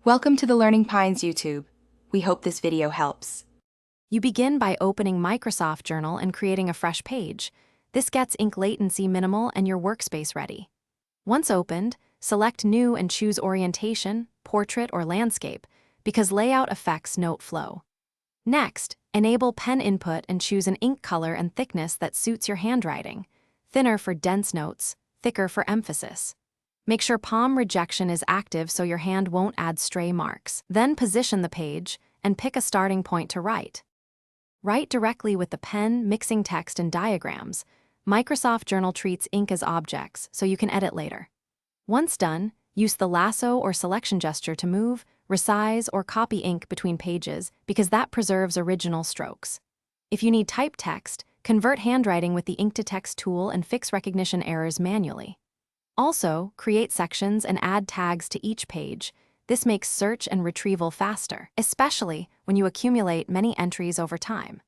Welcome to the Learning Pines YouTube. We hope this video helps. You begin by opening Microsoft Journal and creating a fresh page. This gets ink latency minimal and your workspace ready. Once opened, select New and choose Orientation, Portrait, or Landscape, because layout affects note flow. Next, enable pen input and choose an ink color and thickness that suits your handwriting. Thinner for dense notes, thicker for emphasis. Make sure palm rejection is active so your hand won't add stray marks. Then position the page and pick a starting point to write. Write directly with the pen, mixing text and diagrams. Microsoft Journal treats ink as objects, so you can edit later. Once done, use the lasso or selection gesture to move, resize, or copy ink between pages because that preserves original strokes. If you need typed text, convert handwriting with the ink-to-text tool and fix recognition errors manually. Also, create sections and add tags to each page. This makes search and retrieval faster, especially when you accumulate many entries over time.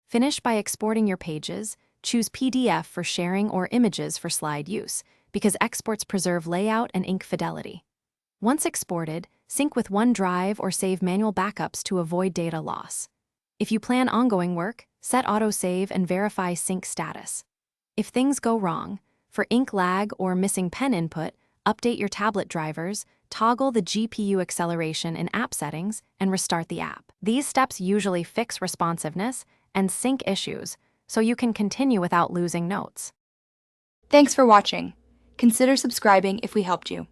Finish by exporting your pages. Choose PDF for sharing or images for slide use, because exports preserve layout and ink fidelity. Once exported, sync with OneDrive or save manual backups to avoid data loss. If you plan ongoing work, set autosave and verify sync status. If things go wrong, for ink lag or missing pen input, update your tablet drivers, toggle the GPU acceleration in app settings, and restart the app. These steps usually fix responsiveness and sync issues, so you can continue without losing notes. Thanks for watching. Consider subscribing if we helped you.